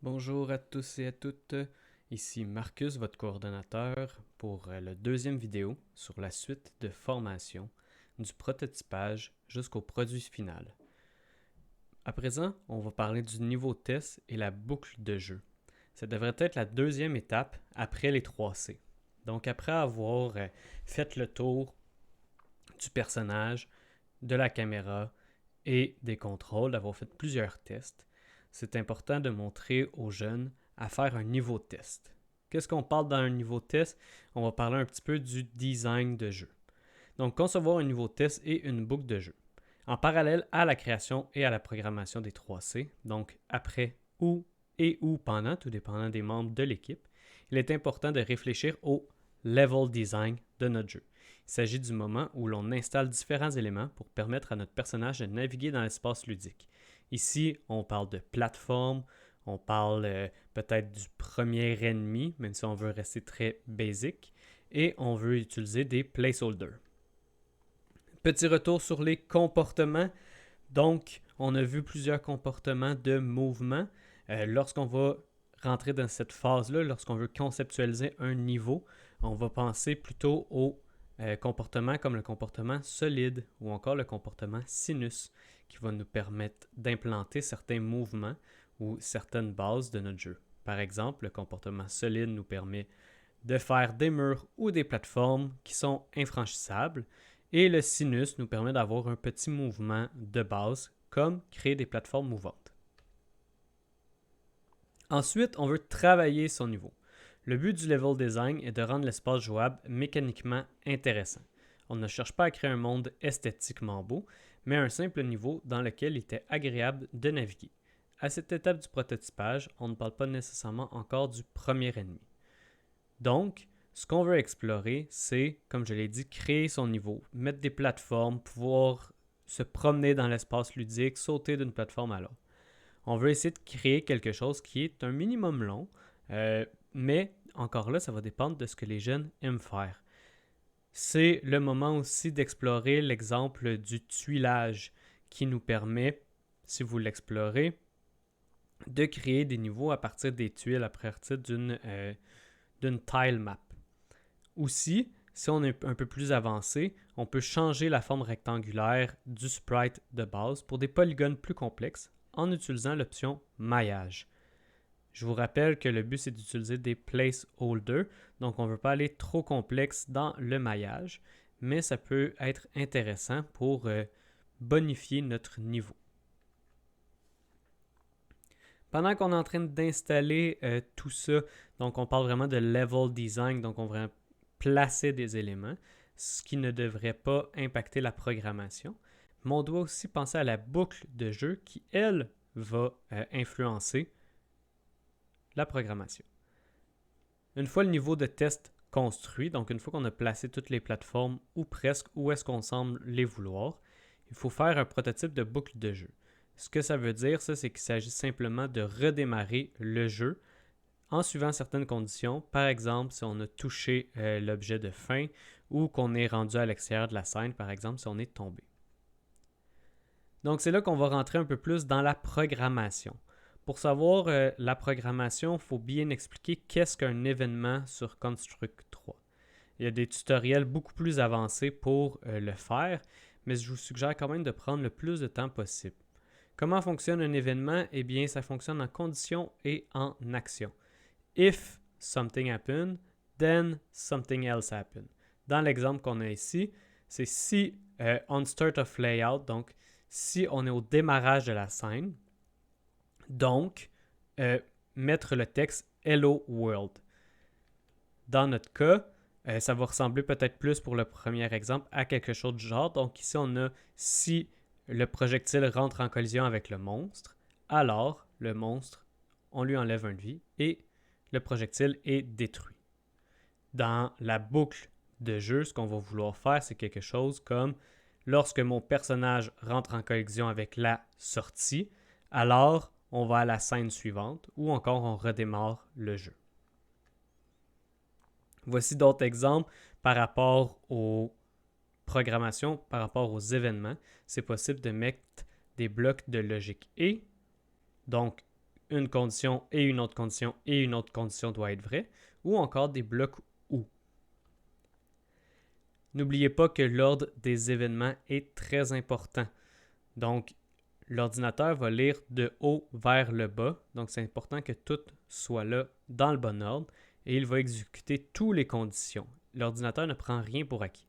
Bonjour à tous et à toutes, ici Marcus, votre coordonnateur, pour la deuxième vidéo sur la suite de formation du prototypage jusqu'au produit final. À présent, on va parler du niveau test et la boucle de jeu. Ça devrait être la deuxième étape après les 3C. Donc après avoir fait le tour du personnage, de la caméra et des contrôles, d'avoir fait plusieurs tests, c'est important de montrer aux jeunes à faire un niveau test. Qu'est-ce qu'on parle dans un niveau test? On va parler un petit peu du design de jeu. Donc, concevoir un niveau test et une boucle de jeu. En parallèle à la création et à la programmation des 3C, donc après ou pendant, tout dépendant des membres de l'équipe, il est important de réfléchir au level design de notre jeu. Il s'agit du moment où l'on installe différents éléments pour permettre à notre personnage de naviguer dans l'espace ludique. Ici, on parle de plateforme, on parle peut-être du premier ennemi, même si on veut rester très basic, et on veut utiliser des placeholders. Petit retour sur les comportements. Donc, on a vu plusieurs comportements de mouvement. Lorsqu'on va rentrer dans cette phase-là, lorsqu'on veut conceptualiser un niveau, on va penser plutôt aux comportements comme le comportement solide ou encore le comportement sinus qui va nous permettre d'implanter certains mouvements ou certaines bases de notre jeu. Par exemple, le comportement solide nous permet de faire des murs ou des plateformes qui sont infranchissables et le sinus nous permet d'avoir un petit mouvement de base comme créer des plateformes mouvantes. Ensuite, on veut travailler son niveau. Le but du level design est de rendre l'espace jouable mécaniquement intéressant. On ne cherche pas à créer un monde esthétiquement beau, mais un simple niveau dans lequel il était agréable de naviguer. À cette étape du prototypage, on ne parle pas nécessairement encore du premier ennemi. Donc, ce qu'on veut explorer, c'est, comme je l'ai dit, créer son niveau, mettre des plateformes, pouvoir se promener dans l'espace ludique, sauter d'une plateforme à l'autre. On veut essayer de créer quelque chose qui est un minimum long, mais encore là, ça va dépendre de ce que les jeunes aiment faire. C'est le moment aussi d'explorer l'exemple du tuilage qui nous permet, si vous l'explorez, de créer des niveaux à partir des tuiles, à partir d'une tile map. Aussi, si on est un peu plus avancé, on peut changer la forme rectangulaire du sprite de base pour des polygones plus complexes en utilisant l'option maillage. Je vous rappelle que le but, c'est d'utiliser des placeholders, donc on ne veut pas aller trop complexe dans le maillage, mais ça peut être intéressant pour bonifier notre niveau. Pendant qu'on est en train d'installer tout ça, donc on parle vraiment de level design, donc on va placer des éléments, ce qui ne devrait pas impacter la programmation. Mais on doit aussi penser à la boucle de jeu qui, elle, va influencer la programmation. Une fois le niveau de test construit, donc une fois qu'on a placé toutes les plateformes ou presque où est-ce qu'on semble les vouloir, il faut faire un prototype de boucle de jeu. Ce que ça veut dire, c'est qu'il s'agit simplement de redémarrer le jeu en suivant certaines conditions. Par exemple, si on a touché l'objet de fin ou qu'on est rendu à l'extérieur de la scène, par exemple, si on est tombé. Donc, c'est là qu'on va rentrer un peu plus dans la programmation. Pour savoir la programmation, il faut bien expliquer qu'est-ce qu'un événement sur Construct 3. Il y a des tutoriels beaucoup plus avancés pour le faire, mais je vous suggère quand même de prendre le plus de temps possible. Comment fonctionne un événement? Eh bien, ça fonctionne en condition et en action. If something happened, then something else happened. Dans l'exemple qu'on a ici, c'est si on start of layout, donc si on est au démarrage de la scène, donc mettre le texte Hello World. Dans notre cas, ça va ressembler peut-être plus pour le premier exemple à quelque chose du genre. Donc ici, on a si le projectile rentre en collision avec le monstre, alors le monstre, on lui enlève un de vie et le projectile est détruit. Dans la boucle de jeu, ce qu'on va vouloir faire, c'est quelque chose comme lorsque mon personnage rentre en collision avec la sortie, alors on va à la scène suivante ou encore on redémarre le jeu. Voici d'autres exemples par rapport aux programmations, par rapport aux événements. C'est possible de mettre des blocs de logique et donc une condition et une autre condition et une autre condition doit être vraie, ou encore des blocs ou. N'oubliez pas que l'ordre des événements est très important. Donc, l'ordinateur va lire de haut vers le bas, donc c'est important que tout soit là dans le bon ordre et il va exécuter toutes les conditions. L'ordinateur ne prend rien pour acquis.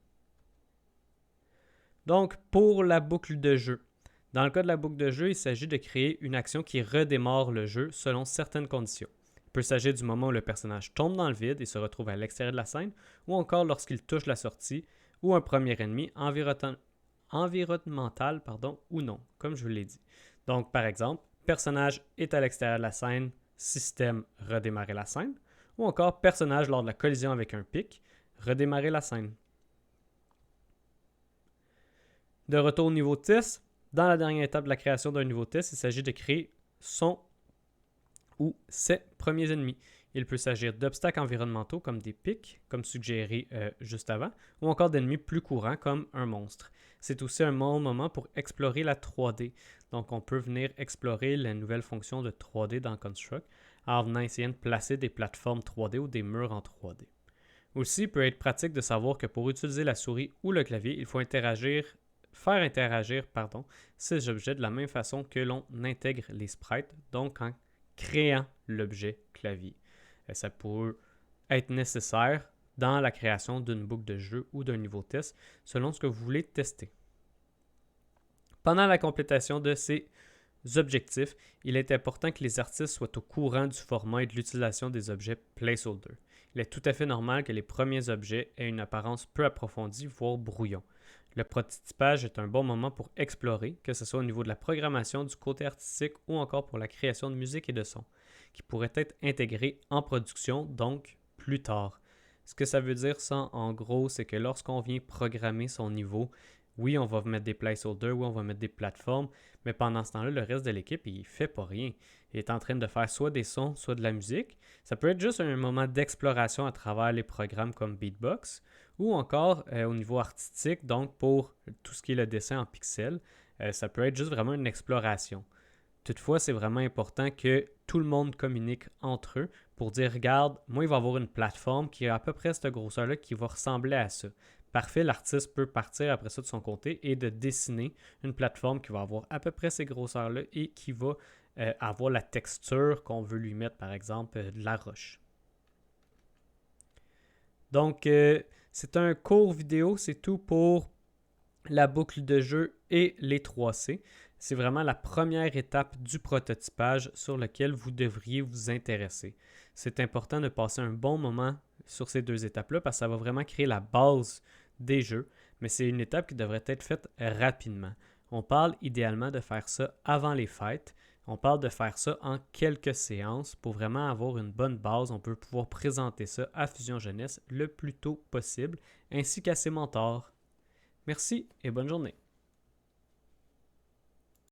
Donc, pour la boucle de jeu. Dans le cas de la boucle de jeu, il s'agit de créer une action qui redémarre le jeu selon certaines conditions. Il peut s'agir du moment où le personnage tombe dans le vide et se retrouve à l'extérieur de la scène, ou encore lorsqu'il touche la sortie, ou un premier ennemi environnemental ou non, comme je vous l'ai dit. Donc, par exemple, personnage est à l'extérieur de la scène, système, redémarrer la scène, ou encore personnage lors de la collision avec un pic, redémarrer la scène. De retour au niveau test, dans la dernière étape de la création d'un nouveau test, il s'agit de créer son ou ses premiers ennemis. Il peut s'agir d'obstacles environnementaux comme des pics, comme suggéré juste avant, ou encore d'ennemis plus courants comme un monstre. C'est aussi un bon moment pour explorer la 3D. Donc, on peut venir explorer la nouvelle fonction de 3D dans Construct en venant essayer de placer des plateformes 3D ou des murs en 3D. Aussi, il peut être pratique de savoir que pour utiliser la souris ou le clavier, il faut faire interagir ces objets de la même façon que l'on intègre les sprites, donc en créant l'objet clavier. Ça peut être nécessaire dans la création d'une boucle de jeu ou d'un niveau test selon ce que vous voulez tester. Pendant la complétation de ces objectifs, il est important que les artistes soient au courant du format et de l'utilisation des objets placeholder. Il est tout à fait normal que les premiers objets aient une apparence peu approfondie, voire brouillon. Le prototypage est un bon moment pour explorer, que ce soit au niveau de la programmation, du côté artistique ou encore pour la création de musique et de son, qui pourraient être intégrés en production, donc plus tard. Ce que ça veut dire, ça, en gros, c'est que lorsqu'on vient programmer son niveau, oui, on va mettre des placeholders, oui, on va mettre des plateformes, mais pendant ce temps-là, le reste de l'équipe, il ne fait pas rien. Il est en train de faire soit des sons, soit de la musique. Ça peut être juste un moment d'exploration à travers les programmes comme Beatbox, ou encore au niveau artistique, donc pour tout ce qui est le dessin en pixels, ça peut être juste vraiment une exploration. Toutefois, c'est vraiment important que tout le monde communique entre eux pour dire, regarde, moi, il va y avoir une plateforme qui a à peu près cette grosseur-là qui va ressembler à ça. Parfait, l'artiste peut partir après ça de son côté et de dessiner une plateforme qui va avoir à peu près ces grosseurs-là et qui va avoir la texture qu'on veut lui mettre, par exemple, de la roche. Donc, c'est un court vidéo, c'est tout pour la boucle de jeu et les 3C. C'est vraiment la première étape du prototypage sur laquelle vous devriez vous intéresser. C'est important de passer un bon moment sur ces deux étapes-là parce que ça va vraiment créer la base des jeux, mais c'est une étape qui devrait être faite rapidement. On parle idéalement de faire ça avant les fêtes. On parle de faire ça en quelques séances pour vraiment avoir une bonne base. On peut pouvoir présenter ça à Fusion Jeunesse le plus tôt possible, ainsi qu'à ses mentors. Merci et bonne journée.